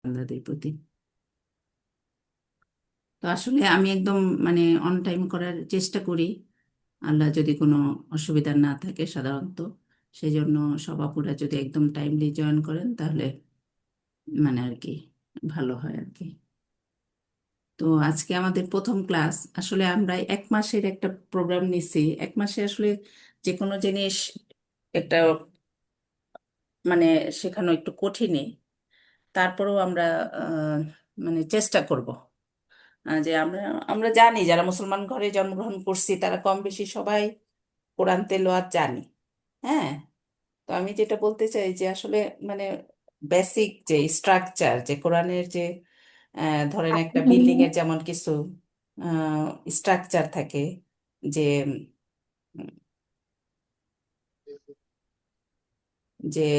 বান্দাদের প্রতি। তো আসলে আমি একদম মানে অন টাইম করার চেষ্টা করি, আল্লাহ যদি কোনো অসুবিধা না থাকে সাধারণত। সেই জন্য সব আপুরা যদি একদম টাইমলি জয়েন করেন তাহলে মানে আর কি ভালো হয় আর কি। তো আজকে আমাদের প্রথম ক্লাস। আসলে আমরা 1 মাসের একটা প্রোগ্রাম নিছি। 1 মাসে আসলে যে কোনো জিনিস একটা মানে শেখানো একটু কঠিনই। তারপরেও আমরা আহ, মানে চেষ্টা করব। যে আমরা আমরা জানি যারা মুসলমান ঘরে জন্মগ্রহণ করছি তারা কম বেশি সবাই কোরআন তেলাওয়াত জানি। হ্যাঁ। তো আমি যেটা বলতে চাই যে আসলে মানে বেসিক যে স্ট্রাকচার যে কোরআনের যে ধরেন একটা বিল্ডিং এর যেমন কিছু স্ট্রাকচার থাকে, যে উম, যে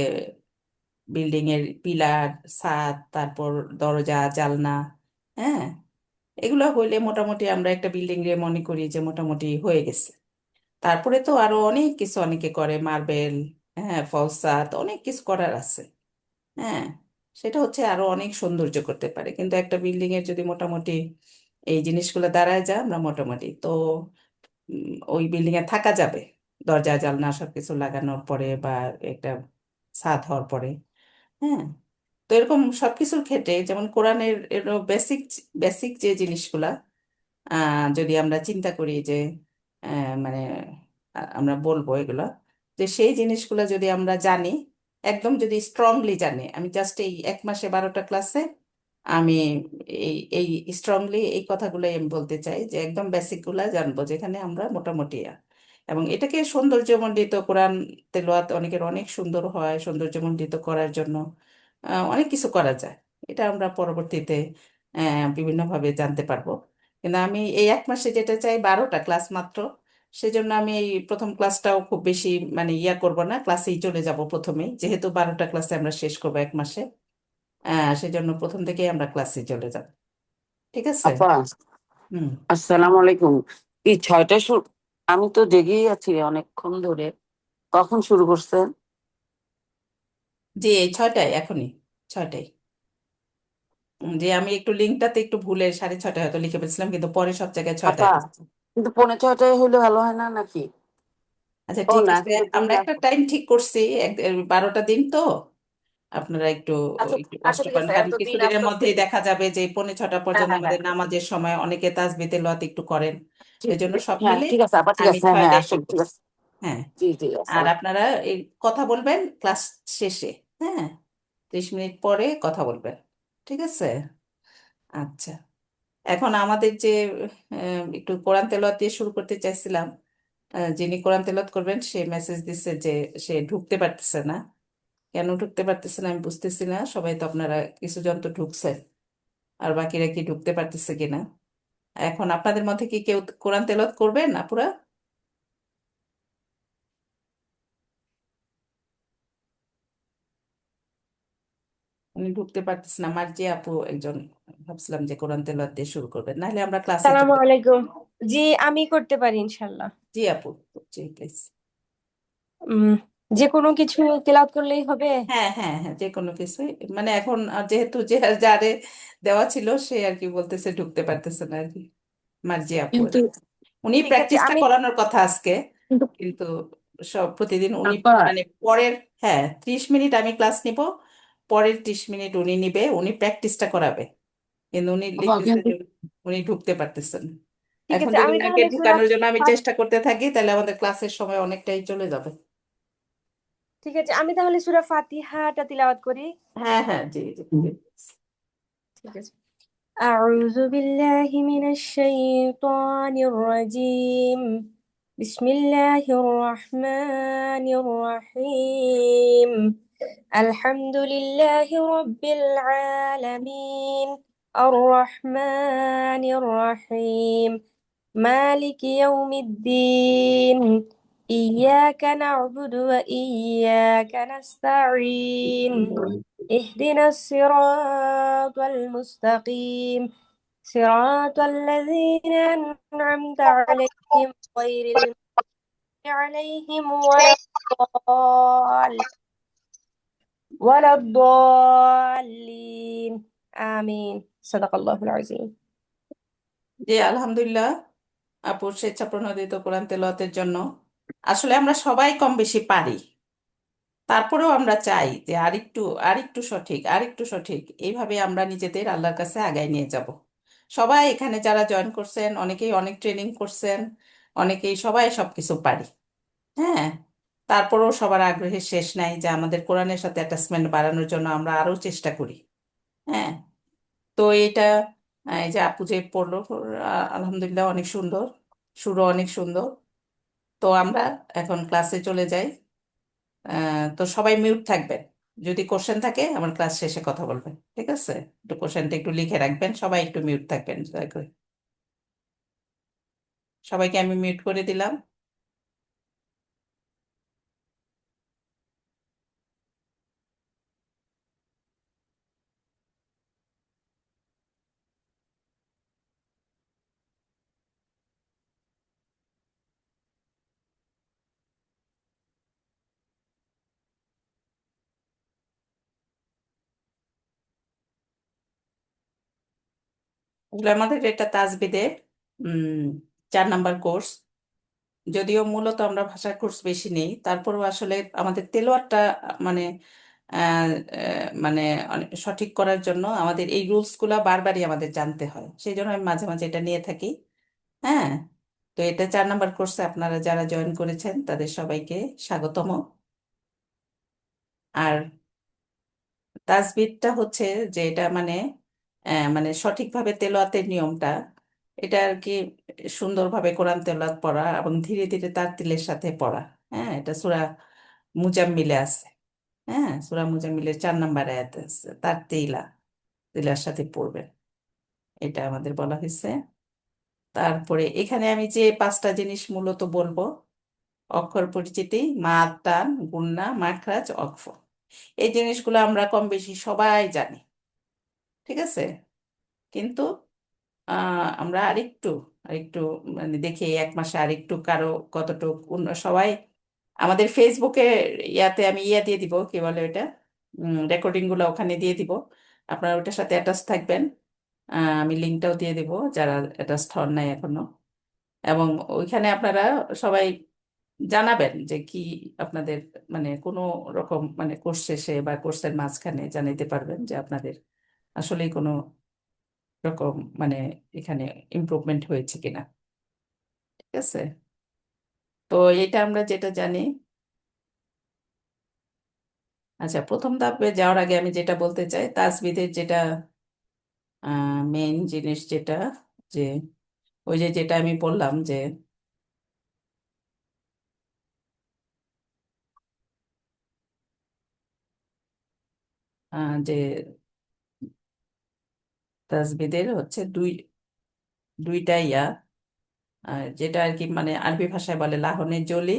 বিল্ডিং এর পিলার, ছাদ, তারপর দরজা, জালনা। হ্যাঁ। এগুলো হইলে মোটামুটি আমরা একটা বিল্ডিং এ মনে করি যে মোটামুটি হয়ে গেছে। তারপরে তো আরো অনেক কিছু অনেকে করে, মার্বেল, হ্যাঁ, ফলসাত, অনেক কিছু করার আছে। হ্যাঁ। সেটা হচ্ছে আরো অনেক সৌন্দর্য করতে পারে, কিন্তু একটা বিল্ডিং এর যদি মোটামুটি এই জিনিসগুলো দাঁড়ায় যায় আমরা মোটামুটি তো ওই বিল্ডিং এ থাকা যাবে, দরজা জানলা সবকিছু লাগানোর পরে বা একটা ছাদ হওয়ার পরে। হ্যাঁ। তো এরকম সবকিছুর ক্ষেত্রে যেমন কোরআনের বেসিক বেসিক যে জিনিসগুলা যদি আমরা চিন্তা করি যে মানে আমরা বলবো এগুলা, যে সেই জিনিসগুলো যদি আমরা জানি, একদম যদি স্ট্রংলি জানি, আমি জাস্ট এই 1 মাসে 12টা ক্লাসে আমি এই এই স্ট্রংলি এই কথাগুলোই আমি বলতে চাই যে একদম বেসিক গুলা জানবো, যেখানে আমরা মোটামুটি এবং এটাকে সৌন্দর্যমণ্ডিত কোরআন তেলাওয়াত অনেকের অনেক সুন্দর হয়, সৌন্দর্যমণ্ডিত করার জন্য অনেক কিছু করা যায়। এটা আমরা পরবর্তীতে বিভিন্নভাবে জানতে পারবো। কিন্তু আমি এই 1 মাসে যেটা চাই 12টা ক্লাস মাত্র। সেজন্য আমি এই প্রথম ক্লাসটাও খুব বেশি মানে করব না, ক্লাসেই চলে যাব প্রথমেই, যেহেতু 12টা ক্লাসে আমরা শেষ করবো 1 মাসে। সেজন্য প্রথম থেকেই আমরা ক্লাসে চলে যাব। ঠিক আছে। আপা, হুম। আসসালামু আলাইকুম। কি 6টা শুরু? আমি তো জেগেই আছি অনেকক্ষণ ধরে। কখন শুরু করছেন? জি, এই 6টায়, এখনই 6টায়। যে আমি একটু লিঙ্কটাতে একটু ভুলে 6:30 হয়তো লিখে ফেলছিলাম, কিন্তু পরে সব জায়গায় আপা, 6টায় দিচ্ছি। কিন্তু পৌনে 6টায় হইলে ভালো হয় না নাকি? আচ্ছা, ও ঠিক না, আছে। আমরা একটা টাইম ঠিক করছি, 12টা দিন তো। আপনারা একটু আচ্ছা। একটু আচ্ছা, কষ্ট ঠিক করেন, আছে, কারণ এতদিন কিছুদিনের আস্তে আস্তে। মধ্যেই দেখা যাবে যে পৌনে 6টা হ্যাঁ, পর্যন্ত হ্যাঁ, হ্যাঁ, আমাদের নামাজের সময় অনেকে তাসবিহ তেলাওয়াত একটু করেন। ঠিক। এই জন্য সব হ্যাঁ, মিলে ঠিক আছে আপা, ঠিক আমি আছে, হ্যাঁ, হ্যাঁ, 6টায় আসেন, ঠিক ঠিক করছি। আছে। হ্যাঁ। জি, জি, আর আসসালাম। আপনারা এই কথা বলবেন ক্লাস শেষে। হ্যাঁ। 30 মিনিট পরে কথা বলবেন। ঠিক আছে। আচ্ছা। এখন আমাদের যে একটু কোরআন তেলাওয়াত দিয়ে শুরু করতে চাইছিলাম। যিনি কোরআন তেলাওয়াত করবেন সে মেসেজ দিচ্ছে যে সে ঢুকতে পারতেছে না। কেন ঢুকতে পারতেছে না আমি বুঝতেছি না। সবাই তো আপনারা কিছু জন তো ঢুকছে, আর বাকিরা কি ঢুকতে পারতেছে কিনা। এখন আপনাদের মধ্যে কি কেউ কোরআন তেলাওয়াত করবেন আপুরা? উনি ঢুকতে পারতেছেন না, আমার যে আপু একজন ভাবছিলাম যে কোরআন তেলাওয়াত দিয়ে শুরু করবেন, নাহলে আমরা ক্লাসে সালামু চলে যাব। আলাইকুম। জি, আমি করতে পারি ইনশাল্লাহ। জি আপু, জি প্লিজ। উম যে কোনো কিছু তেলাওয়াত করলেই হবে। হ্যাঁ, হ্যাঁ, হ্যাঁ, যে কোনো কিছুই। মানে এখন যেহেতু যে যারে দেওয়া ছিল সে আর কি বলতেছে ঢুকতে পারতেছে না আর কি। মার্জি আপু আর কিন্তু কি। উনি ঠিক আছে, প্র্যাকটিসটা আমি করানোর কথা আজকে, কিন্তু কিন্তু সব প্রতিদিন উনি আপা, মানে পরের, হ্যাঁ, 30 মিনিট আমি ক্লাস নিব, পরের 30 মিনিট উনি নিবে, উনি প্র্যাকটিসটা করাবে। কিন্তু উনি আপা লিখতেছে কিন্তু যে উনি ঢুকতে পারতেছেন। ঠিক এখন আছে, যদি আমি ওনাকে তাহলে সূরা ঢুকানোর জন্য আমি ফাত- চেষ্টা করতে থাকি তাহলে আমাদের ক্লাসের সময় অনেকটাই চলে যাবে। ঠিক আছে, আমি তাহলে সূরা ফাতিহাটা তিলাওয়াত করি। হ্যাঁ, হ্যাঁ, জি, জি, জি। ঠিক আছে। আউযু বিল্লাহি মিনাশ শাইতানির রাজিম। বিসমিল্লাহির রহমানির রহিম। আলহামদুলিল্লাহি রাব্বিল আলামিন। আর রহমানির রহিম। مالك يوم الدين. إياك نعبد وإياك نستعين. اهدنا الصراط المستقيم. صراط الذين أنعمت عليهم غير المغضوب عليهم ولا الضالين. ولا الضالين آمين صدق الله العظيم জি আলহামদুলিল্লাহ আপুর স্বেচ্ছাপ্রণোদিত কোরআন তেলাওয়াতের জন্য। আসলে আমরা সবাই কম বেশি পারি, তারপরেও আমরা চাই যে আরেকটু আরেকটু সঠিক আরেকটু সঠিক, এইভাবে আমরা নিজেদের আল্লাহর কাছে আগায় নিয়ে যাব। সবাই এখানে যারা জয়েন করছেন অনেকেই অনেক ট্রেনিং করছেন, অনেকেই সবাই সবকিছু পারি। হ্যাঁ, তারপরেও সবার আগ্রহের শেষ নাই যে আমাদের কোরআনের সাথে অ্যাটাচমেন্ট বাড়ানোর জন্য আমরা আরো চেষ্টা করি। হ্যাঁ, তো এটা এই যে আপু যে পড়লো, আলহামদুলিল্লাহ অনেক সুন্দর, সুরও অনেক সুন্দর। তো আমরা এখন ক্লাসে চলে যাই। তো সবাই মিউট থাকবেন, যদি কোশ্চেন থাকে আমার ক্লাস শেষে কথা বলবেন, ঠিক আছে? একটু কোশ্চেনটা একটু লিখে রাখবেন, সবাই একটু মিউট থাকবেন দয়া করে। সবাইকে আমি মিউট করে দিলাম। আসলে আমাদের এটা তাজবিদের উম 4 নাম্বার কোর্স। যদিও মূলত আমরা ভাষার কোর্স বেশি নেই, তারপরেও আসলে আমাদের তেলোয়াতটা মানে আহ, মানে সঠিক করার জন্য আমাদের এই রুলস গুলা বারবারই আমাদের জানতে হয়, সেই জন্য আমি মাঝে মাঝে এটা নিয়ে থাকি। হ্যাঁ, তো এটা 4 নাম্বার কোর্সে আপনারা যারা জয়েন করেছেন তাদের সবাইকে স্বাগতম। আর তাজবিদটা হচ্ছে যে এটা মানে মানে সঠিকভাবে তেলাওয়াতের নিয়মটা, এটা আর কি সুন্দরভাবে কোরআন তেলাওয়াত পড়া এবং ধীরে ধীরে তার তিলের সাথে পড়া। হ্যাঁ, এটা সূরা মুজাম্মিলে আছে। হ্যাঁ, সূরা মুজাম্মিলের 4 নাম্বার আয়াতে আছে, তার তিলার সাথে পড়বেন, এটা আমাদের বলা হয়েছে। তারপরে এখানে আমি যে 5টা জিনিস মূলত বলবো: অক্ষর পরিচিতি, মাদ টান, গুণনা, মাখরাজ, অক্ফ। এই জিনিসগুলো আমরা কম বেশি সবাই জানি, ঠিক আছে? কিন্তু আমরা আরেকটু আরেকটু মানে দেখি এই 1 মাসে আরেকটু কারো কতটুকু সবাই আমাদের ফেসবুকে ইয়াতে আমি ইয়া দিয়ে দিব, কি বলে ওটা, রেকর্ডিং গুলো ওখানে দিয়ে দিব। আপনারা ওটার সাথে অ্যাটাচ থাকবেন। আমি লিঙ্কটাও দিয়ে দিব যারা অ্যাটাচ হন নাই এখনো। এবং ওইখানে আপনারা সবাই জানাবেন যে কি আপনাদের মানে কোনো রকম মানে কোর্স শেষে বা কোর্সের মাঝখানে জানাইতে পারবেন যে আপনাদের আসলেই কোনো রকম মানে এখানে ইমপ্রুভমেন্ট হয়েছে কিনা, ঠিক আছে? তো এটা আমরা যেটা জানি। আচ্ছা, প্রথম ধাপে যাওয়ার আগে আমি যেটা বলতে চাই, তাজবিদের যেটা মেইন জিনিস যেটা, যে ওই যে যেটা আমি বললাম যে যে তাজবিদের হচ্ছে দুইটা ইয়া, যেটা আর কি মানে আরবি ভাষায় বলে লাহনে জলি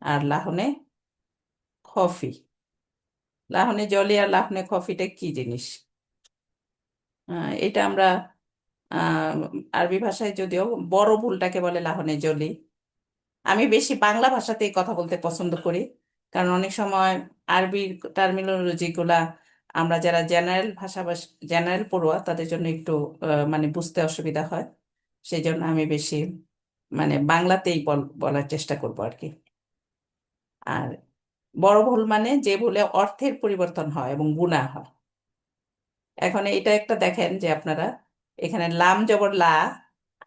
আর লাহনে খফি। লাহনে জলি আর লাহনে খফিটা কি জিনিস? এটা আমরা আহ, আরবি ভাষায় যদিও বড় ভুলটাকে বলে লাহনে জলি। আমি বেশি বাংলা ভাষাতেই কথা বলতে পছন্দ করি, কারণ অনেক সময় আরবির টার্মিনোলজি গুলা আমরা যারা জেনারেল পড়ুয়া তাদের জন্য একটু মানে বুঝতে অসুবিধা হয়। সেই জন্য আমি বেশি মানে বাংলাতেই বলার চেষ্টা করবো আর কি। আর বড় ভুল মানে যে ভুলে অর্থের পরিবর্তন হয় এবং গুণা হয়। এখন এটা একটা দেখেন যে আপনারা এখানে লাম জবর লা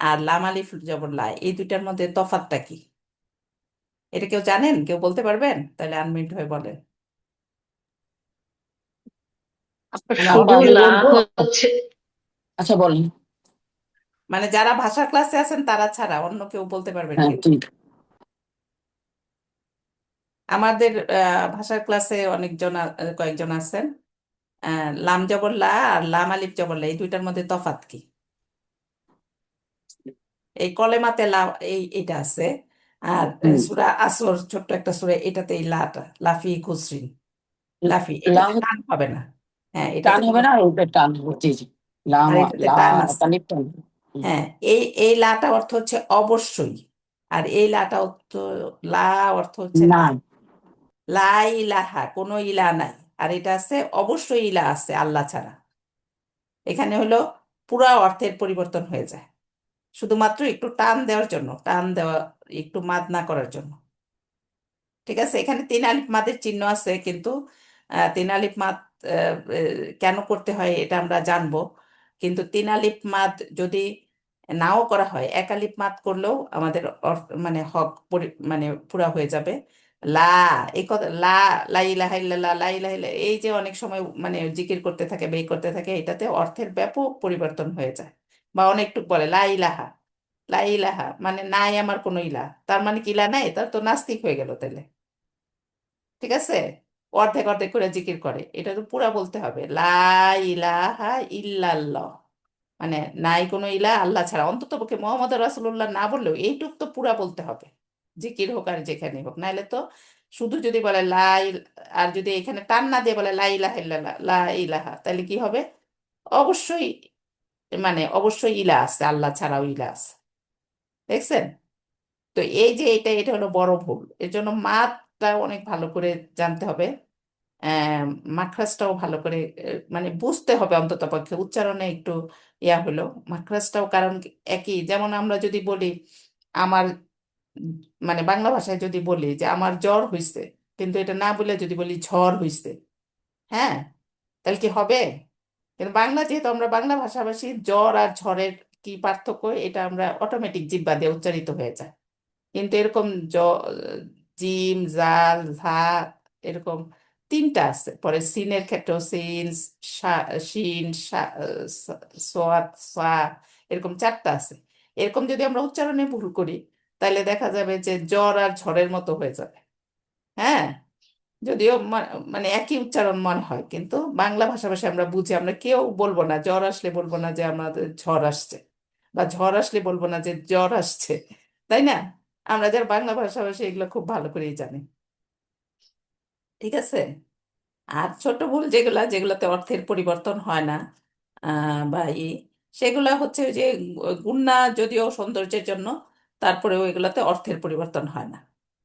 আর লাম আলিফ জবর লা, এই দুইটার মধ্যে তফাৎটা কি? এটা কেউ জানেন? কেউ বলতে পারবেন? তাহলে আনমিউট হয়ে বলেন। মানে আপা শুধু আমি লা বলবো। হচ্ছে আচ্ছা বলেন। মানে যারা ভাষা ক্লাসে আছেন তারা ছাড়া অন্য কেউ বলতে পারবেন হ্যাঁ কি? ঠিক। আমাদের ভাষার ক্লাসে অনেকজন কয়েকজন আছেন। লাম জবর লা আর লাম আলিফ জবর লা, এই দুইটার মধ্যে তফাৎ কি? এই কলেমাতে লা, এইটা আছে। আর হুম। সূরা আসর, ছোট্ট একটা সূরা, এটাতে এই লাটা, লাফি খুসরিন, লাফি, লা এটাতে টান হবে না। হ্যাঁ, এটাতে টান হবে কোনো, না, আর ওটা টান হবে, জি জি। আর লামা এটাতে লা টান আছে। কালিপ টান। হুম। হ্যাঁ, এই লাটা অর্থ হচ্ছে অবশ্যই। আর এই লাটা অর্থ, লা অর্থ হচ্ছে না। না। লা ইলাহা, কোনো ইলা নাই। আর এটা আছে অবশ্যই ইলা আছে আল্লাহ ছাড়া। এখানে হলো পুরা অর্থের পরিবর্তন হয়ে যায়, শুধুমাত্র একটু টান দেওয়ার জন্য, টান দেওয়া, একটু মাদ না করার জন্য। ঠিক আছে, এখানে তিন আলিফ মাদের চিহ্ন আছে, কিন্তু তিন আলিফ মাদ কেন করতে হয় এটা আমরা জানবো। কিন্তু তিন আলিফ মাদ যদি নাও করা হয়, এক আলিফ মাদ করলেও আমাদের মানে হক মানে পুরা হয়ে যাবে। লা, এই কথা লা, লা ইলাহা ইল্লাল্লাহ, লা ইলাহা ইল্লাল্লাহ, এই যে অনেক সময় মানে জিকির করতে থাকে, বের করতে থাকে, এটাতে অর্থের ব্যাপক পরিবর্তন হয়ে যায়। বা অনেকটুক বলে লা ইলাহা, লা ইলাহা মানে নাই আমার কোনো ইলাহ, তার মানে কি ইলাহ নাই, তার তো নাস্তিক হয়ে গেল তাহলে। ঠিক আছে, অর্ধেক অর্ধেক করে জিকির করে, এটা তো পুরা বলতে হবে লা ইলাহা ইল্লাল্লাহ, মানে নাই কোনো ইলাহ আল্লাহ ছাড়া, অন্তত পক্ষে মোহাম্মদ রাসূলুল্লাহ না বললেও এইটুক তো পুরা বলতে হবে, জিকির হোক আর যেখানে হোক। নাহলে তো শুধু যদি বলে আর যদি এখানে টান না দিয়ে বলে লা ইলাহা ইল্লাল্লাহ, লা ইলাহা, তাহলে কি হবে? অবশ্যই, মানে অবশ্যই ইলা আছে, আল্লাহ ছাড়াও ইলা আছে। দেখছেন? তো এই যে এটা এটা হলো বড় ভুল, এর জন্য মাত্রা অনেক ভালো করে জানতে হবে। আহ মাখরাজটাও ভালো করে মানে বুঝতে হবে, অন্তত পক্ষে উচ্চারণে একটু হলো মাখরাজটাও, কারণ একই, যেমন আমরা যদি বলি আমার উম, মানে বাংলা ভাষায় যদি বলি যে আমার জ্বর হইছে, কিন্তু এটা না বলে যদি বলি ঝড় হইছে, হ্যাঁ, তাহলে কি হবে? কিন্তু বাংলা, যেহেতু আমরা বাংলা ভাষাভাষী, জ্বর আর ঝড়ের কি পার্থক্য এটা আমরা অটোমেটিক জিহ্বা দিয়ে উচ্চারিত হয়ে যায়। কিন্তু এরকম জিম, জাল, ঝা, এরকম তিনটা আছে, পরে সিনের ক্ষেত্রেও সিন, শিন, সোয়াত, সা, এরকম চারটা আছে। এরকম যদি আমরা উচ্চারণে ভুল করি, তাহলে দেখা যাবে যে জ্বর আর ঝড়ের মতো হয়ে যাবে। হ্যাঁ, যদিও মানে একই উচ্চারণ মনে হয়, কিন্তু বাংলা ভাষাভাষী আমরা বুঝি, আমরা কেউ বলবো না জ্বর আসলে বলবো না যে আমাদের ঝড় আসছে, বা ঝড় আসলে বলবো না যে জ্বর আসছে, তাই না? আমরা যারা বাংলা ভাষাভাষী এগুলো খুব ভালো করেই জানি। ঠিক আছে। আর ছোট ভুল যেগুলা, যেগুলোতে অর্থের পরিবর্তন হয় না, বা সেগুলা হচ্ছে ওই যে গুণনা, যদিও সৌন্দর্যের জন্য, তারপরেও এগুলাতে অর্থের পরিবর্তন হয় না।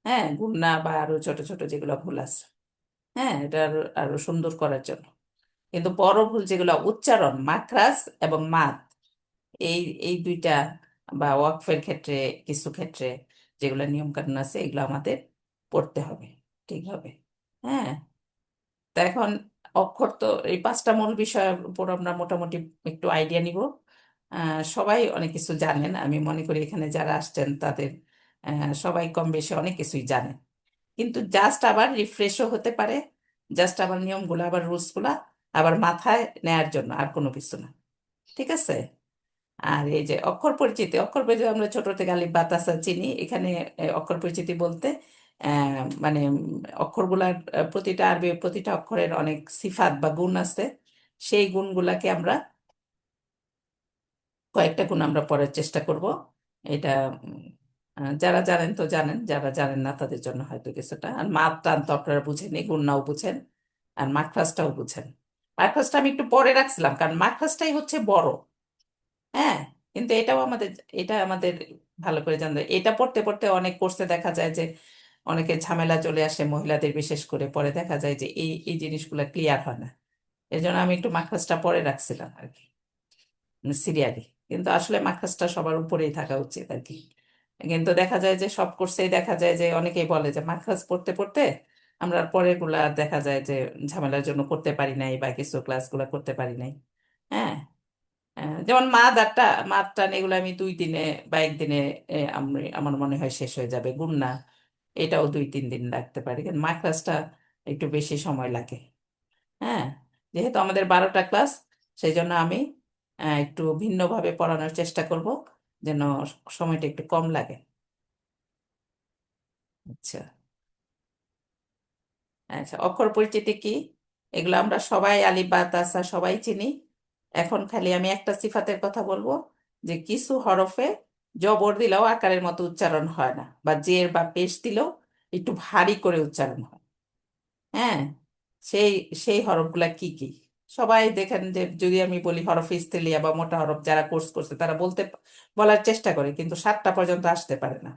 হ্যাঁ, গুণনা বা আরো ছোট ছোট যেগুলো ভুল আছে, হ্যাঁ, এটা আরো আরো সুন্দর করার জন্য। কিন্তু বড় ভুল যেগুলো উচ্চারণ, মাখরাজ এবং মাদ, এই এই দুইটা, বা ওয়াকফের ক্ষেত্রে, কিছু ক্ষেত্রে যেগুলো নিয়ম কানুন আছে, এগুলো আমাদের পড়তে হবে ঠিকভাবে। হ্যাঁ, তা এখন অক্ষর তো এই পাঁচটা মূল বিষয়ের উপর আমরা মোটামুটি একটু আইডিয়া নিব। সবাই অনেক কিছু জানেন, আমি মনে করি এখানে যারা আসছেন তাদের সবাই কম বেশি অনেক কিছুই জানেন, কিন্তু জাস্ট আবার রিফ্রেশও হতে পারে, জাস্ট আবার নিয়মগুলো, আবার রুলসগুলা আবার মাথায় নেয়ার জন্য, আর কোনো কিছু না। ঠিক আছে। আর এই যে অক্ষর পরিচিতি, অক্ষর পরিচিতি আমরা ছোট থেকে আলিফ বা তা সা চিনি, এখানে অক্ষর পরিচিতি বলতে মানে অক্ষরগুলার প্রতিটা আরবি, প্রতিটা অক্ষরের অনেক সিফাত বা গুণ আছে, সেই গুণগুলাকে আমরা কয়েকটা গুণ আমরা পড়ার চেষ্টা করব। এটা যারা জানেন তো জানেন, যারা জানেন না তাদের জন্য হয়তো কিছুটা। আর মাপ টান তো আপনারা বুঝেন, গুণনাও বুঝেন, আর মাখরাজটাও বুঝেন। মাখরাজটা আমি একটু পরে রাখছিলাম, কারণ মাখরাজটাই হচ্ছে বড়। হ্যাঁ, কিন্তু এটা আমাদের ভালো করে জানতে হবে। এটা পড়তে পড়তে অনেক কোর্সে দেখা যায় যে অনেকে ঝামেলা চলে আসে, মহিলাদের বিশেষ করে, পরে দেখা যায় যে এই এই জিনিসগুলো ক্লিয়ার হয় না। এই জন্য আমি একটু মাখরাজটা পরে রাখছিলাম আর কি, সিরিয়ালি। কিন্তু আসলে মাখরাজটা সবার উপরেই থাকা উচিত আর কি। কিন্তু দেখা যায় যে সব কোর্সেই দেখা যায় যে অনেকেই বলে যে মাখরাজ পড়তে পড়তে আমরা আর পরের গুলা দেখা যায় যে ঝামেলার জন্য করতে পারি নাই, বা কিছু ক্লাসগুলো করতে পারি নাই। হ্যাঁ, যেমন মাদ টান এগুলো আমি 2 দিনে বা একদিনে আমার মনে হয় শেষ হয়ে যাবে। গুণনা এটাও 2-3 দিন লাগতে পারে, কিন্তু মাখরাজটা একটু বেশি সময় লাগে। হ্যাঁ, যেহেতু আমাদের 12টা ক্লাস, সেই জন্য আমি একটু ভিন্নভাবে পড়ানোর চেষ্টা করব, যেন সময়টা একটু কম লাগে। আচ্ছা। আচ্ছা, অক্ষর পরিচিতি কি? এগুলো আমরা সবাই, আলিফ বা তা সা সবাই চিনি। এখন খালি আমি একটা সিফাতের কথা বলবো, যে কিছু হরফে জবর দিলেও আকারের মতো উচ্চারণ হয় না, বা জের বা পেশ দিলেও একটু ভারী করে উচ্চারণ হয়। হ্যাঁ, সেই সেই হরফগুলা কি কি? সবাই দেখেন যে যদি আমি বলি হরফ ইস্তেলিয়া বা মোটা হরফ, যারা কোর্স করছে তারা বলার চেষ্টা করে, কিন্তু 7টা পর্যন্ত আসতে পারে না।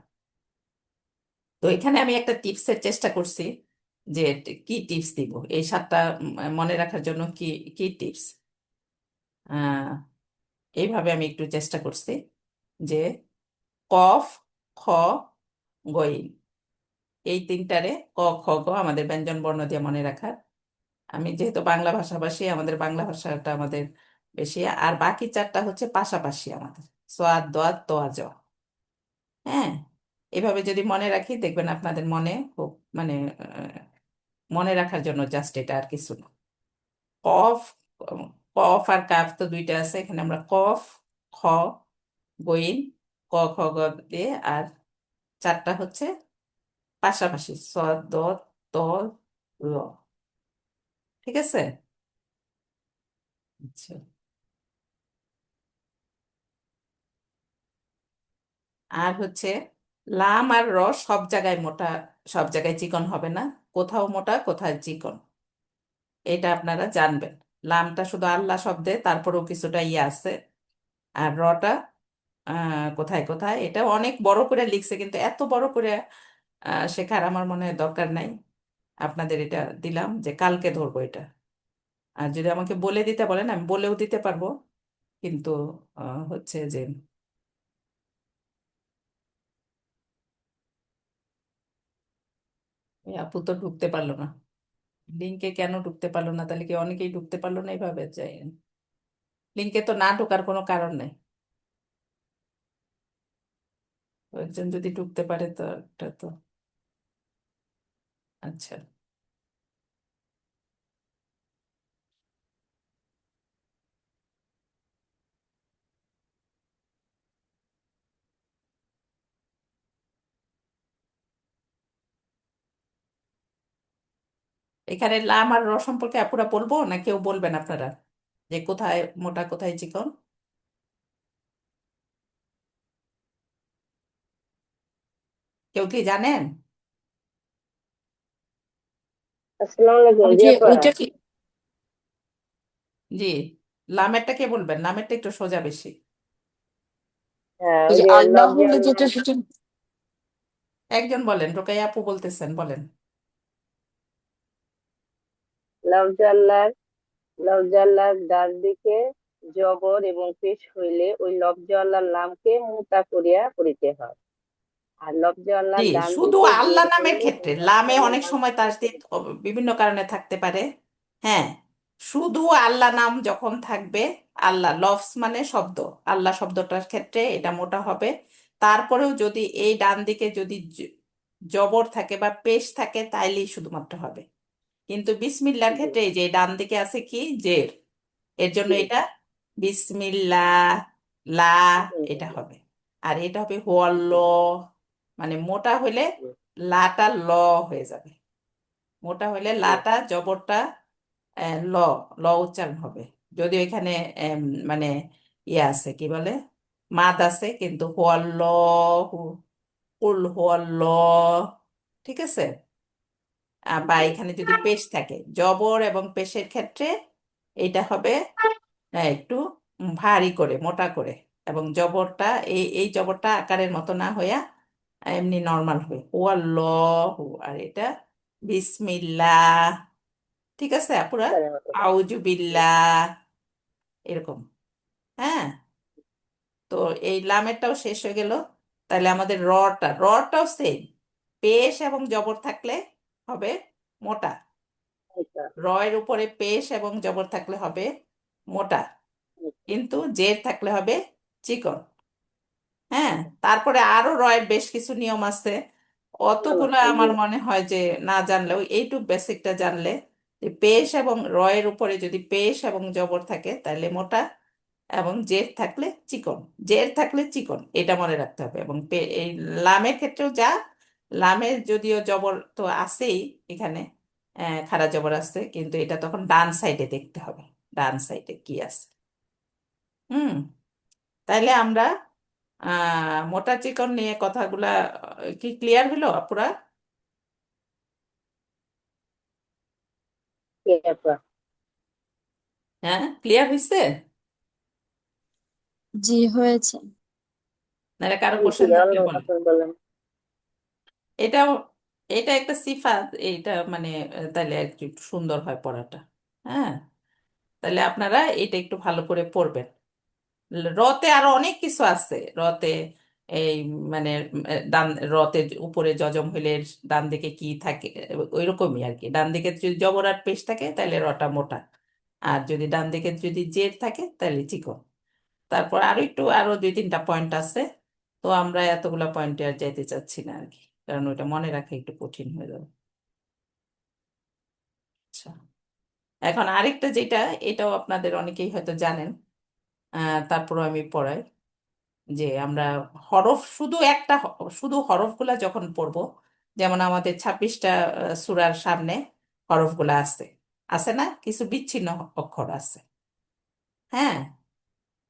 তো এখানে আমি একটা টিপসের চেষ্টা করছি, যে কি টিপস দিব এই 7টা মনে রাখার জন্য, কি কি টিপস। আহ এইভাবে আমি একটু চেষ্টা করছি যে কফ, খ, গইন, এই তিনটারে ক, খ, গ আমাদের ব্যঞ্জন বর্ণ দিয়ে মনে রাখার। আমি যেহেতু বাংলা ভাষাভাষী, আমাদের বাংলা ভাষাটা আমাদের বেশি, আর বাকি 4টা হচ্ছে পাশাপাশি আমাদের, সোয়াদ, দোয়াত, তোয়া, জ। হ্যাঁ, এভাবে যদি মনে রাখি দেখবেন আপনাদের মনে খুব মানে মনে রাখার জন্য জাস্ট এটা, আর কিছু না। কফ, কফ আর কাফ তো দুইটা আছে, এখানে আমরা কফ, খ, গইন, ক, খ, গ দিয়ে, আর 4টা হচ্ছে পাশাপাশি, স, দ, ত, ল। ঠিক আছে। আচ্ছা, আর হচ্ছে লাম আর র সব জায়গায় মোটা, সব জায়গায় চিকন হবে না, কোথাও মোটা কোথায় চিকন, এটা আপনারা জানবেন। লামটা শুধু আল্লাহ শব্দে, তারপরেও কিছুটা ইয়ে আছে। আর রটা কোথায় কোথায়, এটা অনেক বড় করে লিখছে, কিন্তু এত বড় করে শেখার আমার মনে হয় দরকার নাই। আপনাদের এটা দিলাম যে কালকে ধরবো এটা। আর যদি আমাকে বলে দিতে বলেন আমি বলেও দিতে পারবো, কিন্তু হচ্ছে যে এই আপু তো ঢুকতে পারলো না, লিঙ্কে কেন ঢুকতে পারলো না, তাহলে কি অনেকেই ঢুকতে পারলো না এইভাবে যাই। লিঙ্কে তো না ঢোকার কোনো কারণ নেই, একজন যদি ঢুকতে পারে তো এটা তো। আচ্ছা, এখানে লাম আর র সম্পর্কে আপুরা বলবো না কেউ বলবেন আপনারা, যে কোথায় মোটা কোথায় চিকন, কেউ কি জানেন? আসসালামু আলাইকুম ওই জি যে আপা। ওইটা কি, জি, লামেরটা কে বলবেন, লামেরটা একটু সোজা বেশি। হ্যাঁ, ওই ওই যে যে আল্লাহ লফজি হলে আল্লাহ। যেটা সেটা। একজন বলেন, রোকাইয়া আপু বলতেছেন, বলেন। লফজি আল্লাহ, লফজি আল্লাহর ডান দিকে জবর এবং পেশ হইলে ওই লফজি আল্লাহর নামকে মুতা করিয়া পড়িতে হয়। আর লফজি জি, আল্লাহর ডান শুধু দিকে আল্লাহ জের নামের হইলে ওই ক্ষেত্রে লফজি লামে আল্লাহর অনেক সময় নামকে তাসদিদ বিভিন্ন কারণে থাকতে পারে। হ্যাঁ, শুধু আল্লাহ নাম যখন থাকবে, আল্লাহ লফজ মানে শব্দ, আল্লাহ শব্দটার ক্ষেত্রে এটা মোটা হবে। তারপরেও যদি এই ডান দিকে যদি জবর থাকে বা পেশ থাকে তাইলেই শুধুমাত্র হবে। কিন্তু বিসমিল্লার জি ক্ষেত্রে এই যে ডান দিকে আছে কি জের, এর জন্য জি এটা বিসমিল্লাহ, লা, এটা জি হবে। আর এটা হবে হুয়াল্লাহ, মানে মোটা হইলে লাটা ল হয়ে যাবে, মোটা হইলে জি লাটা জবরটা ল, ল উচ্চারণ হবে। যদিও এখানে মানে ইয়ে আছে কি বলে, মাদ আছে, কিন্তু হুয়াল্লাহু, কুল হুয়াল্লাহ, ঠিক আছে। বা জি এখানে যদি পেশ থাকে, জবর এবং পেশের ক্ষেত্রে এইটা হবে একটু ভারী করে, মোটা করে, এবং জবরটা এই এই জবরটা আকারের মতো না হইয়া এমনি নর্মাল হবে, ও আল্লাহ। আর এটা বিসমিল্লাহ, ঠিক আছে আপুরা, আকারের মতো করে। জি আউজুবিল্লাহ, এরকম। হ্যাঁ, তো এই লামেরটাও শেষ হয়ে গেল। তাহলে আমাদের রটাও সেম, পেশ এবং জবর থাকলে হবে মোটা, আচ্ছা রয়ের উপরে পেশ এবং জবর থাকলে হবে মোটা, আচ্ছা কিন্তু জের থাকলে হবে চিকন। হ্যাঁ, তারপরে আরো রয়ের বেশ কিছু নিয়ম আছে, অতগুলো নমস্কার জি আমার মনে হয় যে না জানলেও এইটুক বেসিকটা জানলে, যে পেশ এবং রয়ের উপরে যদি পেশ এবং জবর থাকে তাহলে মোটা, এবং জের থাকলে চিকন, জের থাকলে চিকন, এটা মনে রাখতে হবে। এবং এই লামের ক্ষেত্রেও যা, লামের যদিও জবর তো আছেই এখানে, খাড়া জবর আছে, কিন্তু এটা তখন ডান সাইডে দেখতে হবে, ডান সাইডে কি আছে। হুম, তাইলে আমরা মোটা চিকন নিয়ে কথাগুলা কি ক্লিয়ার হলো আপুরা? জি আপা। হ্যাঁ, ক্লিয়ার হয়েছে? জি হয়েছে। নাহলে কারো জি জি কোশ্চেন থাকলে আল্লাহ বলেন। আপনি বলেন। এটাও এটা একটা সিফাত, এইটা মানে তাহলে আর কি একটু সুন্দর হয় পড়াটা। হ্যাঁ, তাহলে আপনারা এটা একটু ভালো করে পড়বেন। রতে আরো অনেক কিছু আছে রতে। এই মানে ডান রতে উপরে যজম হইলে ডান দিকে কি থাকে, ওই রকমই আর কি। ডান দিকে যদি জবর আর পেশ থাকে তাহলে রটা মোটা, আর যদি ডান দিকে যদি জের থাকে তাহলে চিকন। তারপর আরো একটু আরো দুই তিনটা পয়েন্ট আছে, তো আমরা এতগুলা পয়েন্টে আর যাইতে চাচ্ছি না আর কি, কারণ ওইটা মনে রাখা একটু কঠিন হয়ে যাবে। আচ্ছা, এখন আরেকটা যেটা, এটাও আপনাদের অনেকেই হয়তো জানেন, তারপরও আমি পড়াই, যে আমরা হরফ শুধু শুধু হরফগুলা যখন পড়বো, যেমন আমাদের 26টা সূরার সামনে হরফগুলা আছে, আছে না, কিছু বিচ্ছিন্ন অক্ষর আছে। হ্যাঁ,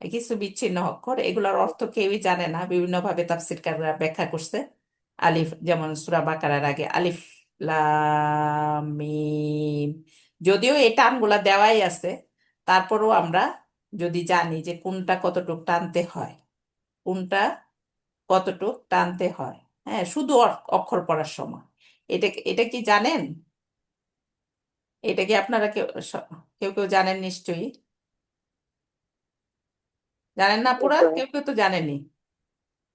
এই কিছু বিচ্ছিন্ন অক্ষর, এগুলোর অর্থ কেউই জানে না, বিভিন্ন ভাবে তাফসীরকাররা ব্যাখ্যা করছে। আলিফ, যেমন সূরা বাকারার আগে আলিফ লাম মিম, যদিও এই টানগুলা দেওয়াই আছে, তারপরেও আমরা যদি জানি যে কোনটা কতটুকু টানতে হয়, কোনটা কতটুক টানতে হয়, হ্যাঁ, শুধু অক্ষর পড়ার সময়, এটা এটা কি জানেন? এটা কি আপনারা কেউ কেউ কেউ জানেন নিশ্চয়ই? জানেন না পুরা? এটা কেউ কেউ তো জানেনি,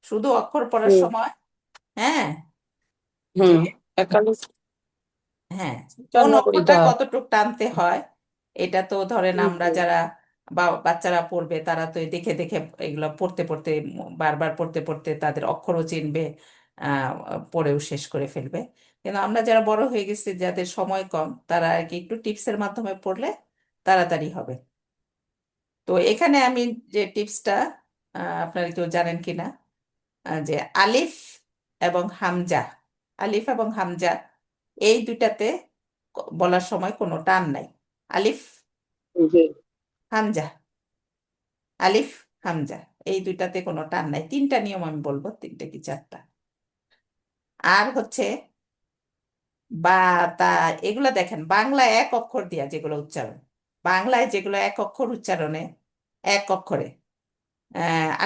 শুধু অক্ষর পড়ার হুম সময়। হ্যাঁ, যে হুম। একালি হ্যাঁ, কোন উচ্চারণ করিতে অক্ষরটা হয়। কতটুক টানতে হয়, এটা তো ধরেন হুম আমরা হুম যারা বা বাচ্চারা পড়বে, তারা তো দেখে দেখে এগুলো পড়তে পড়তে বারবার পড়তে পড়তে তাদের অক্ষরও চিনবে, আহ পড়েও শেষ করে ফেলবে। কিন্তু আমরা যারা বড় হয়ে গেছি, যাদের সময় কম, তারা আর কি একটু টিপসের মাধ্যমে পড়লে তাড়াতাড়ি হবে। তো এখানে আমি যে টিপসটা, আপনারা কেউ জানেন কিনা, যে আলিফ এবং হামজা, আলিফ এবং হামজা এই দুইটাতে বলার সময় কোনো টান নাই। আলিফ জি হামজা, আলিফ হামজা, এই দুইটাতে কোনো টান নাই। তিনটা নিয়ম আমি বলবো, তিনটা কি চারটা। আর হচ্ছে বা, তা, এগুলা দেখেন বাংলা এক অক্ষর দিয়া যেগুলো উচ্চারণ, বাংলায় যেগুলো এক অক্ষর উচ্চারণে, এক অক্ষরে,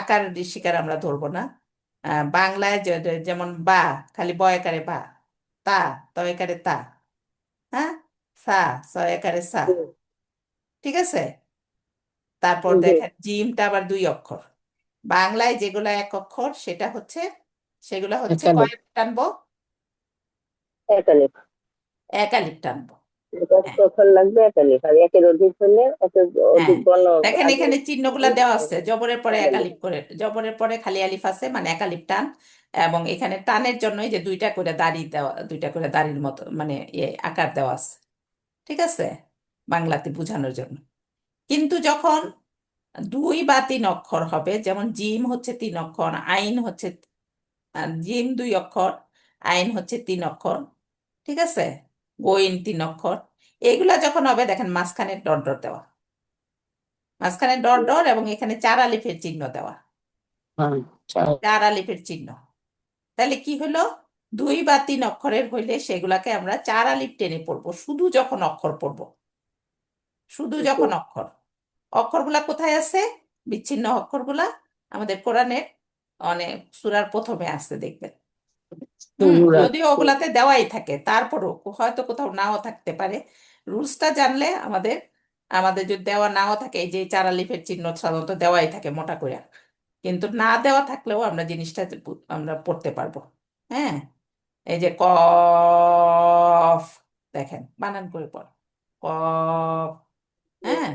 আকার শিকার আমরা ধরবো না। বাংলায় যেমন বা, খালি বয়কারে বা, তা তয়কারে তা, হ্যাঁ, সা সয়কারে সা, হুম, ঠিক আছে। তারপর জি দেখেন জিমটা আবার দুই অক্ষর, বাংলায় যেগুলো এক অক্ষর সেটা হচ্ছে, সেগুলো হচ্ছে একালি কয় আলিফ টানবো? একালিপ। এক আলিফ টানবো। এটা হ্যাঁ, তখন লাগবে একালিপ, আর একের অধিক হলে এত হ্যাঁ, অধিক বর্ণ দেখেন আগে এখানে চিহ্নগুলা হলে দেওয়া আছে, জবরের পরে এক একালিপ। আলিফ করে, জবরের পরে খালি আলিফ আছে মানে এক আলিফ টান। এবং এখানে টানের জন্যই যে দুইটা করে দাড়ি দেওয়া, দুইটা করে দাড়ির মতো মানে আকার দেওয়া আছে, ঠিক আছে, বাংলাতে বোঝানোর জন্য। কিন্তু যখন দুই বা তিন অক্ষর হবে, যেমন জিম হচ্ছে তিন অক্ষর, আইন হচ্ছে, জিম দুই অক্ষর, আইন হচ্ছে তিন অক্ষর, ঠিক আছে, গইন তিন অক্ষর, এগুলা যখন হবে দেখেন মাঝখানে ডট ডট দেওয়া, মাঝখানে ডট ডট, এবং এখানে চার আলিফের চিহ্ন দেওয়া, হ্যাঁ চার। চার আলিফের চিহ্ন। তাহলে কি হলো, দুই বা তিন অক্ষরের হইলে সেগুলাকে আমরা চার আলিফ টেনে পড়বো, শুধু যখন অক্ষর পড়বো, শুধু জি যখন অক্ষর। অক্ষরগুলা কোথায় আছে? বিচ্ছিন্ন অক্ষরগুলা আমাদের কোরআনের অনেক সূরার প্রথমে আছে দেখবেন। শুরুরাত। যদিও ওগুলাতে দেওয়াই থাকে, তারপরও হয়তো কোথাও নাও থাকতে পারে। রুলসটা জানলে আমাদের, আমাদের যদি দেওয়া নাও থাকে, এই যে চার আলিফের চিহ্ন সাধারণত দেওয়াই থাকে মোটা করে, কিন্তু না দেওয়া থাকলেও আমরা জিনিসটা আমরা পড়তে পারবো। হ্যাঁ, এই যে কফ, দেখেন বানান করে পড়, কফ, হ্যাঁ,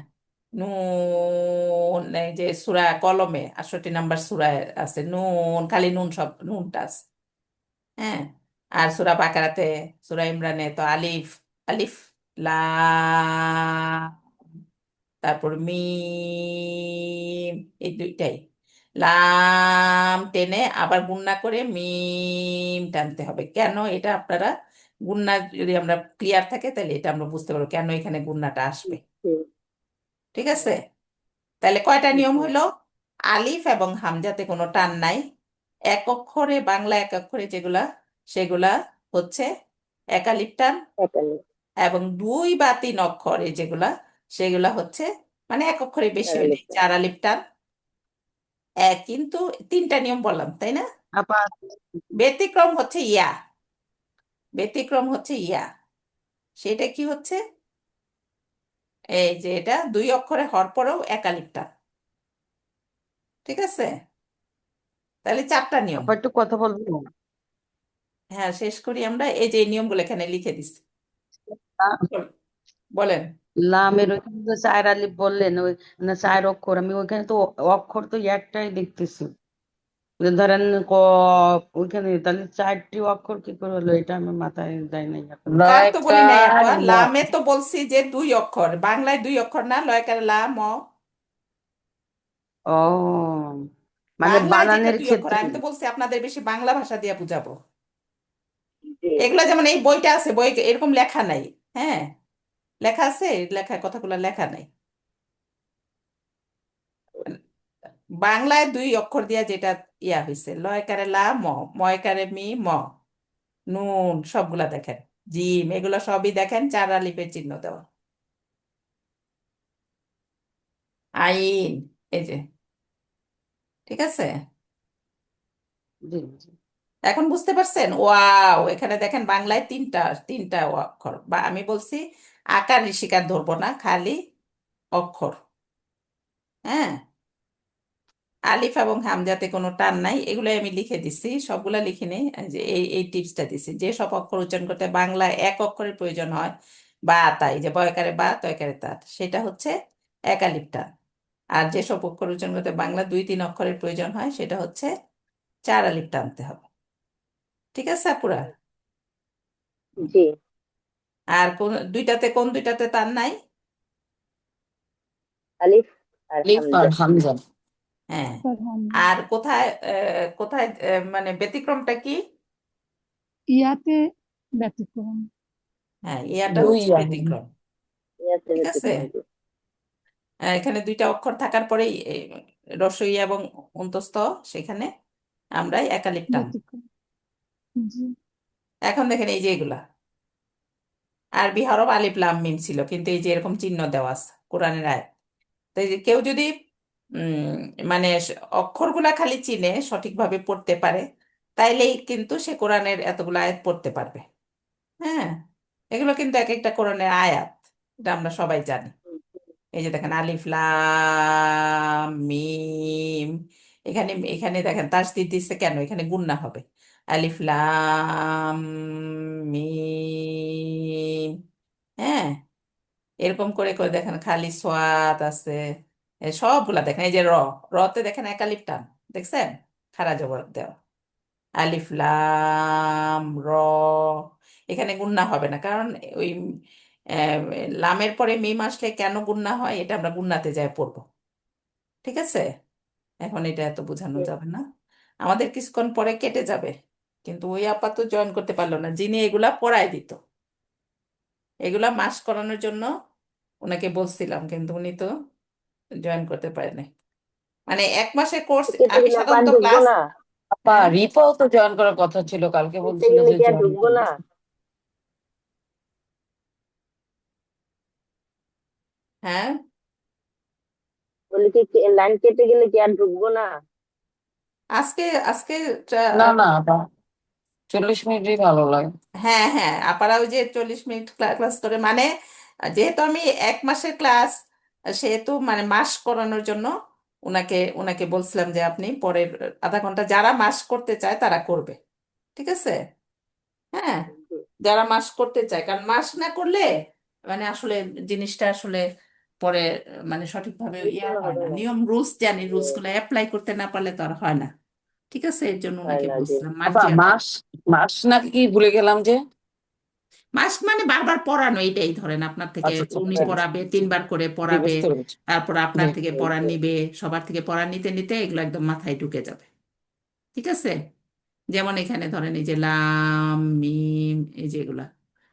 নুন, এই যে সূরা কলমে 68 নম্বর সূরায় আছে নুন, খালি নুন, সব নুনটা আছে। হ্যাঁ, আর সূরা বাকারাতে, সূরা ইমরানে তো আলিফ, আলিফ লাম, তারপর মিম, এই দুইটাই, লাম টেনে আবার গুণনা করে মিম টানতে হবে। কেন এটা আপনারা, গুণনা যদি আমরা ক্লিয়ার থাকে তাহলে এটা আমরা বুঝতে পারবো কেন এখানে গুণনাটা আসবে, জি ঠিক আছে। তাহলে কয়টা নিয়ম জি হলো? আলিফ এবং হামজাতে কোনো টান নাই, এক অক্ষরে, বাংলা এক অক্ষরে যেগুলা, সেগুলা হচ্ছে এক আলিফ টান। একালিপ এবং দুই বা তিন অক্ষরে যেগুলা, সেগুলা হচ্ছে মানে এক অক্ষরে বেশি হলে একালিপ। চার আলিফ টান। কিন্তু তিনটা নিয়ম বললাম তাই না? আবার ব্যতিক্রম হচ্ছে ইয়া, ব্যতিক্রম হচ্ছে ইয়া। সেটা কি হচ্ছে? এই যে এটা দুই অক্ষরে হওয়ার পরেও একালিপ টান। ঠিক আছে, তাহলে চারটা নিয়ম। আবার একটু কথা বলবো। হ্যাঁ, শেষ করি আমরা। এই যে এই নিয়মগুলো এখানে লিখে দিচ্ছি। বলেন। লামের ওইখানে যে চার আলিফ বললেন, ওই না চার অক্ষর, আমি ওইখানে তো অক্ষর তো একটাই দেখতেছি। যে ধরেন ক, ওইখানে তাহলে চারটি অক্ষর কি করে হলো, এটা আমার মাথায় যায় নাই এখন। তার তো বলি নাই লয়কার আপা, ম। লামে তো বলছি যে দুই অক্ষর, বাংলায় দুই অক্ষর না, লয়কার লা ম। ও, মানে বাংলায় যেটা বানানের দুই অক্ষর, ক্ষেত্রে। আমি তো বলছি আপনাদের বেশি বাংলা ভাষা দিয়ে বুঝাবো। জি। এগুলা যেমন এই বইটা আছে, বই এরকম লেখা নাই। হ্যাঁ, লেখা আছে, লেখা কথাগুলো লেখা নাই। বাংলায় দুই অক্ষর দিয়া যেটা ইয়া হয়েছে, লয়কারে লা ম, ময়কারে মি ম, নুন সবগুলা দেখেন, জিম এগুলো সবই দেখেন চার আলিফের চিহ্ন দেওয়া। আইন, এই যে, ঠিক আছে। জি জি। এখন বুঝতে পারছেন? ওয়াও, এখানে দেখেন বাংলায় তিনটা, তিনটা অক্ষর, বা আমি বলছি আকার ঋষিকার ধরবো না, খালি অক্ষর। হ্যাঁ, আলিফ এবং হামজাতে কোনো টান নাই, এগুলো আমি লিখে দিছি, সবগুলা লিখে নেই। এই যে এই এই টিপসটা দিছি, যে সব অক্ষর উচ্চারণ করতে বাংলায় এক অক্ষরের প্রয়োজন হয়, বা তাই যে বয়কারে বা তয়কারে তা, সেটা হচ্ছে এক আলিফ টান। আর যেসব অক্ষর উচ্চারণ করতে বাংলা দুই তিন অক্ষরের প্রয়োজন হয়, সেটা হচ্ছে চার আলিফ টানতে হবে। ঠিক আছে আপুরা? জি। আর কোন দুইটাতে, কোন দুইটাতে টান নাই? আলিফ আর লিফ আর হামজা। হামজা। হ্যাঁ। আর কোথায় কোথায় মানে ব্যতিক্রমটা কি? ইয়াতে ব্যতিক্রম। হ্যাঁ, ইয়াটা দুই হচ্ছে আলিফ। ব্যতিক্রম। ইয়াতে ঠিক আছে, ব্যতিক্রম, জি। এখানে দুইটা অক্ষর থাকার পরেই রসই এবং অন্তস্থ, সেখানে আমরা একালিপ টান। ব্যতিক্রম, জি। এখন দেখেন এই যে এগুলা আরবি হরফ আলিফ লাম মিম ছিল, কিন্তু এই যে এরকম চিহ্ন দেওয়া আছে কোরআনের আয়াত। তো এই যে কেউ যদি উম মানে অক্ষরগুলা খালি চিনে, সঠিকভাবে পড়তে পারে, তাইলেই কিন্তু সে কোরআনের এতগুলো আয়াত পড়তে পারবে। হ্যাঁ, এগুলো কিন্তু এক একটা কোরআনের আয়াত, এটা আমরা সবাই জানি। এই যে দেখেন আলিফ লাম মিম, এখানে এখানে দেখেন তাসদিদ দিচ্ছে কেন, এখানে গুণনা হবে। আলিফ লাম মিম। হ্যাঁ, এরকম করে করে দেখেন খালি সোয়াত আছে, সবগুলা দেখেন। এই যে রতে দেখেন একালিফ টান, দেখছেন? খারা জবর দেওয়া। আলিফ লাম র, এখানে গুণনা হবে না, কারণ ওই আহ, লামের পরে মিম আসলে কেন গুণনা হয়, এটা আমরা গুণনাতে যাই পড়বো। ঠিক আছে, এখন এটা এত বোঝানো জি। যাবে না, আমাদের কিছুক্ষণ পরে কেটে যাবে। কিন্তু ওই আপাতত জয়েন করতে পারলো না, যিনি এগুলা পড়ায় দিত, এগুলা মাস করানোর জন্য ওনাকে বলছিলাম, কিন্তু উনি তো জয়েন করতে পারেনি। মানে এক মাসের কোর্স, কেটে আমি গেলে আবার সাধারণত ঢুকবো ক্লাস। না? আপা হ্যাঁ, রিপাও তো জয়েন করার কথা ছিল, কালকে কেটে বলছিল গেলে যে কি আর জয়েন ঢুকবো করবে। না? হ্যাঁ, বলি কি লাইন কেটে গেলে কি আর ঢুকবো না? আজকে আজকে না না আপা, 40 মিনিটই ভালো লাগে। হ্যাঁ হ্যাঁ, আপারা ওই যে 40 মিনিট ক্লাস করে, মানে যেহেতু আমি এক মাসের ক্লাস, সেহেতু মানে মাস করানোর জন্য ওনাকে ওনাকে বলছিলাম যে আপনি পরের আধা ঘন্টা, যারা মাস করতে চায় তারা করবে। ঠিক আছে। হ্যাঁ, জি। যারা মাস করতে চায়, কারণ মাস না করলে মানে আসলে জিনিসটা আসলে পরে মানে সঠিকভাবে ইয়া বুঝতে হয় হবে না, না। নিয়ম রুলস জানি, জি। রুলস গুলো অ্যাপ্লাই করতে না পারলে তো আর হয় না। ঠিক আছে, এর জন্য হয় ওনাকে না, জি। বলছিলাম মাস আপা জয়েন। মাস, মাস নাকি কি ভুলে গেলাম যে। মাস্ক মানে বারবার পড়ানো, এটাই ধরেন আপনার থেকে আচ্ছা আচ্ছা, উনি তাই বুঝতে পড়াবে, পেরেছি। তিনবার করে জি পড়াবে, বুঝতে পেরেছি। তারপর জি। আপনার থেকে জি, পড়া জি। নিবে, সবার থেকে পড়া নিতে নিতে এগুলো একদম মাথায় ঢুকে যাবে। ঠিক আছে, যেমন এখানে ধরেন এই যে লাম মিম, এই যে এগুলা,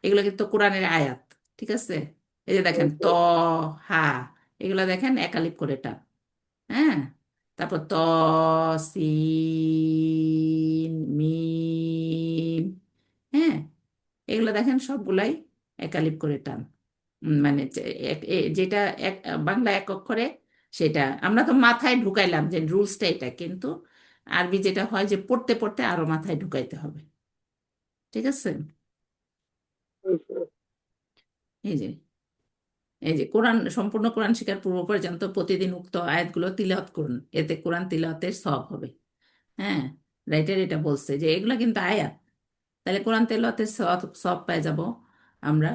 এগুলো কিন্তু কোরআনের আয়াত। ঠিক আছে, এই যে জি, দেখেন ত জি। হা, এগুলা দেখেন একালিপ করে টান। হ্যাঁ, তারপর ত সিন মিম। হ্যাঁ, এগুলো দেখেন সবগুলাই একালিপ করে টান। মানে যেটা এক বাংলা এক অক্ষরে, সেটা আমরা তো মাথায় ঢুকাইলাম যে রুলসটা এটা, কিন্তু আরবি যেটা হয় যে পড়তে পড়তে আরো মাথায় ঢুকাইতে হবে। ঠিক আছে। এই যে এই যে কোরআন, সম্পূর্ণ কোরআন শিখার পূর্ব পর্যন্ত প্রতিদিন উক্ত আয়াতগুলো তিলাওয়াত করুন, এতে কোরআন তিলাওয়াতের সওয়াব হবে। হ্যাঁ, রাইটার এটা বলছে যে এগুলা কিন্তু আয়াত, তাহলে কোরআন তেলাওয়াতের সওয়াব সওয়াব পেয়ে যাব আমরা।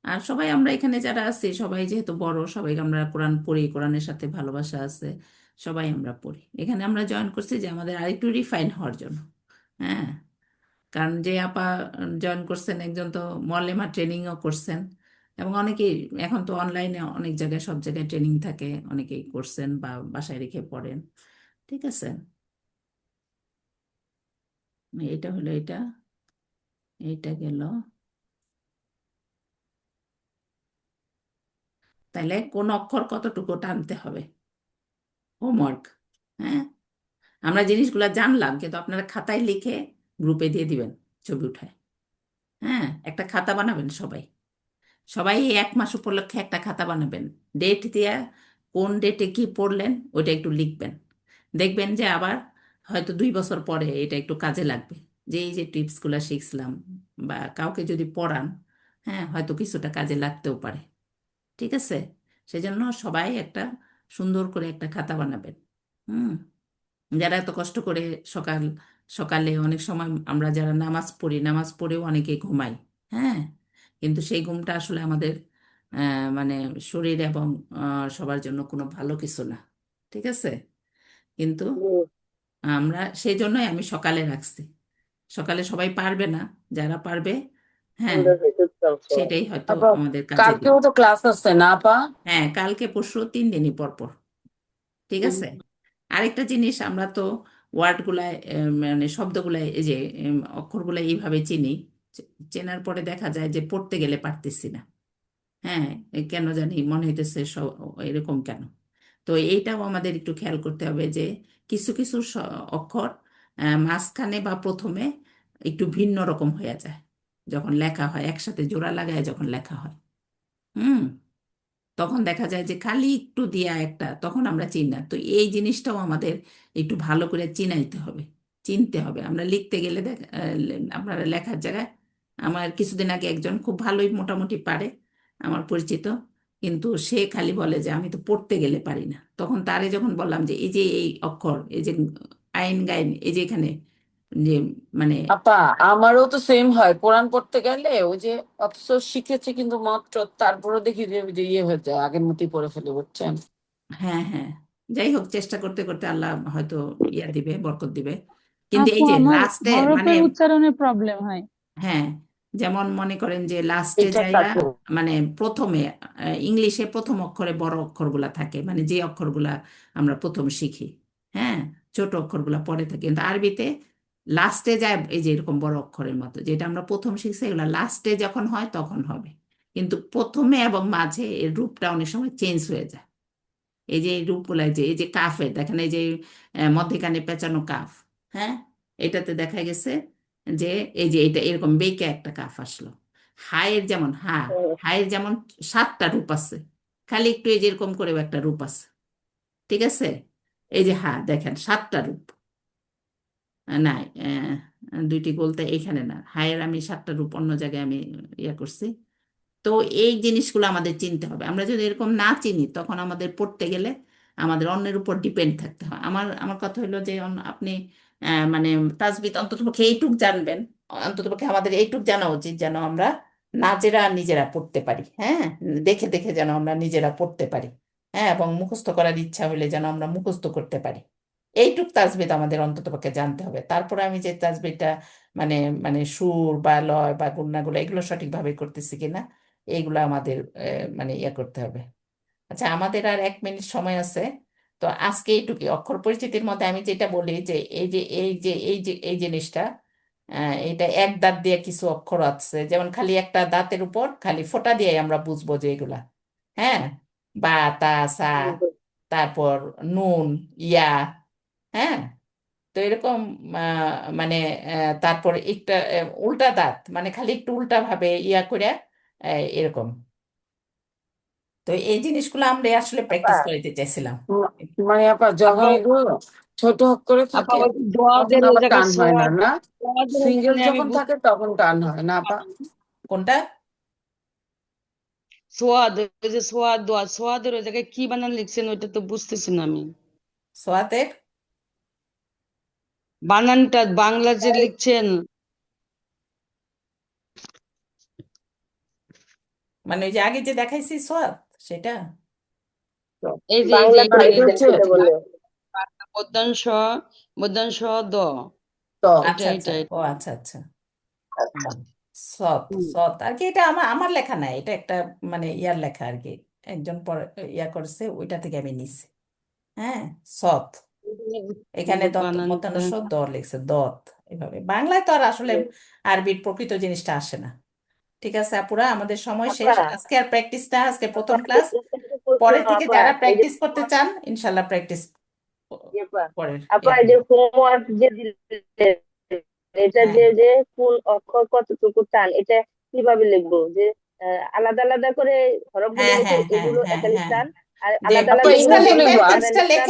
আর সবাই আমরা এখানে যারা আছি সবাই যেহেতু বড়, সবাই আমরা কোরআন পড়ি, কোরআনের সাথে ভালোবাসা আছে, সবাই আমরা পড়ি। এখানে আমরা জয়েন করছি যে আমাদের আরেকটু রিফাইন হওয়ার জন্য। হ্যাঁ, কারণ যে আপা জয়েন করছেন একজন তো মোয়াল্লেমা ট্রেনিংও করছেন, এবং অনেকেই এখন তো অনলাইনে অনেক জায়গায় সব জায়গায় ট্রেনিং থাকে, অনেকেই করছেন বা বাসায় রেখে পড়েন। ঠিক আছে, এটা হলো এটা, এইটা গেল। তাহলে কোন অক্ষর কতটুকু টানতে হবে, হোমওয়ার্ক। হ্যাঁ, আমরা জিনিসগুলো জানলাম, কিন্তু আপনারা খাতায় লিখে গ্রুপে দিয়ে দিবেন, ছবি উঠায়। হ্যাঁ, একটা খাতা বানাবেন সবাই, সবাই এই 1 মাস উপলক্ষে একটা খাতা বানাবেন, ডেট দিয়া কোন ডেটে কি পড়লেন ওইটা একটু লিখবেন। দেখবেন যে আবার হয়তো 2 বছর পরে এটা একটু কাজে লাগবে, যে এই যে টিপসগুলো শিখছিলাম, বা কাউকে যদি পড়ান, হ্যাঁ হয়তো কিছুটা কাজে লাগতেও পারে। ঠিক আছে, সেজন্য সবাই একটা সুন্দর করে একটা খাতা বানাবেন। হুম, যারা এত কষ্ট করে সকাল সকালে অনেক সময় আমরা যারা নামাজ পড়ি, নামাজ পড়েও অনেকে ঘুমাই। হ্যাঁ, কিন্তু সেই ঘুমটা আসলে আমাদের মানে শরীর এবং সবার জন্য কোনো ভালো কিছু না। ঠিক আছে, কিন্তু হুম, আমরা সেই জন্যই আমি সকালে রাখছি। সকালে সবাই পারবে না, যারা পারবে, হ্যাঁ সুন্দর হয়েছে উত্তম সময়। সেটাই হয়তো আপা আমাদের কাজে কালকেও দিবে। তো ক্লাস আছে না আপা? হ্যাঁ, কালকে পরশু 3 দিনই পর পর। ঠিক হুম। আছে, আরেকটা জিনিস, আমরা তো ওয়ার্ডগুলায় মানে শব্দগুলায় এই যে অক্ষরগুলো এইভাবে চিনি, চেনার পরে দেখা যায় যে পড়তে গেলে পারতেছি না। হ্যাঁ, কেন জানি মনে হইতেছে সব এরকম কেন। তো এইটাও আমাদের একটু খেয়াল করতে হবে যে কিছু কিছু অক্ষর মাঝখানে বা প্রথমে একটু ভিন্ন রকম হয়ে যায় যখন লেখা হয়, একসাথে জোড়া লাগায় যখন লেখা হয়। হুম, তখন দেখা যায় যে খালি একটু দিয়া একটা, তখন আমরা চিনি না। তো এই জিনিসটাও আমাদের একটু ভালো করে চিনাইতে হবে, চিনতে হবে। আমরা লিখতে গেলে আপনারা লেখার জায়গায়, আমার কিছুদিন আগে একজন খুব ভালোই মোটামুটি পারে, আমার পরিচিত, কিন্তু সে খালি বলে যে আমি তো পড়তে গেলে পারি না। তখন তারে যখন বললাম যে এই যে এই অক্ষর, এই যে আইন গাইন, এই যে এখানে যে মানে, আপা আমারও তো সেম হয়, কোরআন পড়তে গেলে ওই যে অথচ শিখেছি কিন্তু মাত্র, তারপরে দেখি যে ওই যে ইয়ে হয়ে যায়, আগের মতোই পড়ে ফেলে, বুঝছেন? হ্যাঁ হ্যাঁ, যাই হোক, চেষ্টা করতে করতে আল্লাহ হয়তো ইয়া দিবে, বরকত দিবে। কিন্তু আপু এই যে আমার লাস্টে মানে, হরফের উচ্চারণে প্রবলেম হয়। হ্যাঁ, যেমন মনে করেন যে লাস্টে এটা যাইয়া কাকু। মানে প্রথমে ইংলিশে প্রথম অক্ষরে বড় অক্ষরগুলা থাকে, মানে যে অক্ষরগুলা আমরা প্রথম শিখি। হ্যাঁ, ছোট অক্ষরগুলা পরে থাকে, কিন্তু আরবিতে লাস্টে যায় এই যে এরকম বড় অক্ষরের মতো, যেটা আমরা প্রথম শিখছি এগুলা লাস্টে যখন হয় তখন হবে। কিন্তু প্রথমে এবং মাঝে এর রূপটা অনেক সময় চেঞ্জ হয়ে যায়। এই যে এই রূপগুলা, যে এই যে কাফের দেখেন, এই যে মধ্যেখানে পেঁচানো কাফ, হ্যাঁ, এটাতে দেখা গেছে যে এই যে এটা এরকম বেঁকে একটা কাফ আসলো। হায়ের যেমন হুম, হায়ের যেমন 7টা রূপ আছে, খালি একটু এই যে এরকম করে একটা রূপ আছে। ঠিক আছে, এই যে দেখেন 7টা রূপ, না, 2টি বলতে এখানে না, হায়ের আমি 7টা রূপ অন্য জায়গায় আমি ইয়ে করছি। তো এই জিনিসগুলো আমাদের চিনতে হবে। আমরা যদি এরকম না চিনি তখন আমাদের পড়তে গেলে আমাদের অন্যের উপর ডিপেন্ড থাকতে হয়। আমার আমার কথা হলো যে আপনি মানে তাজবিদ অন্ততপক্ষে এইটুক জানবেন, অন্ততপক্ষে আমাদের এইটুক জানা উচিত যেন আমরা নিজেরা নিজেরা পড়তে পারি। হ্যাঁ, দেখে দেখে যেন আমরা নিজেরা পড়তে পারি। হ্যাঁ, এবং মুখস্থ করার ইচ্ছা হলে যেন আমরা মুখস্থ করতে পারি। এইটুক তাজবিদ আমাদের অন্ততপক্ষে জানতে হবে। তারপরে আমি যে তাজবিদটা মানে মানে সুর বা লয় বা গুণনাগুলো এগুলো সঠিকভাবে করতেছি কিনা, এইগুলো আমাদের মানে ইয়ে করতে হবে। আচ্ছা, আমাদের আর 1 মিনিট সময় আছে। তো আজকে এইটুকুই অক্ষর পরিচিতির মধ্যে আমি যেটা বলি যে এই জিনিসটা, এটা এক দাঁত দিয়ে কিছু অক্ষর আছে, যেমন খালি একটা দাঁতের উপর খালি ফোঁটা দিয়ে আমরা বুঝবো যে এগুলা। হ্যাঁ, বা, তা, সা, হুম, তারপর নুন, ইয়া। হ্যাঁ, তো এরকম মানে তারপর একটা উল্টা দাঁত, মানে খালি একটু উল্টা ভাবে ইয়া করে এরকম। তো এই জিনিসগুলো আমরা আসলে আপা প্র্যাকটিস করাইতে চাইছিলাম। মানে আপা যখন আপা এগুলো ছোট করে আপা থাকে ওই তখন দোয়াদের ওই আবার জায়গায় টান হয় না, সোয়াদ, না? সোয়াদের সিঙ্গেল ওখানে আমি যখন বুঝতে থাকে তখন টান হয় না আপা? পারি না। কোনটা? সোয়াদ, ওই যে সোয়াদ দোয়া, সোয়াদের ওই জায়গায় কি বানান লিখছেন ওইটা তো বুঝতেছি না আমি। সোয়াতের বানানটা বাংলা যে লিখছেন, মানে ওই যে আগে যে দেখাইছি সোয়াত, সেটা। এই যে বাংলাতে এখানে লিখছেন দেখা সেটা যাচ্ছে বললে। মধ্যাংশ, মধ্যাংশ দ, এটা আচ্ছা আচ্ছা, এটা ও আচ্ছা আচ্ছা। হুম, সৎ। হুম। সৎ আর কি, এটা আমার আমার লেখা নাই, এটা একটা মানে ইয়ার লেখা আর কি, একজন পরে ইয়া করছে, ওইটা থেকে আমি নিছি। হ্যাঁ, সৎ। এখানে দত বানানটা মধ্যাহ্ন দ লিখছে, দত। এভাবে বাংলায় তো আর আসলে আরবির প্রকৃত জিনিসটা আসে না। ঠিক আছে আপুরা, আমাদের সময় শেষ, আপা, আজকে আর প্র্যাকটিস না, আজকে আপা, প্রথম ক্লাস। একটা প্রশ্ন পরে থেকে আপা, যারা এই যে প্র্যাকটিস করতে চান ইনশাল্লাহ প্র্যাকটিস আপা, পরের আপা, ইয়াতে। এই যে হোমওয়ার্ক যে দিলেন, এটা হ্যাঁ যে কোন অক্ষর কতটুকু টান, এটা কিভাবে লিখবো? যে আলাদা আলাদা করে হরফগুলো হ্যাঁ লিখে হ্যাঁ হ্যাঁ এগুলো হ্যাঁ একালিক হ্যাঁ, টান, আর যে আলাদা আপা আলাদা করে টেক্সটটা লিখবেন, এগুলো টেক্সটটা আনালিক টান। লিখে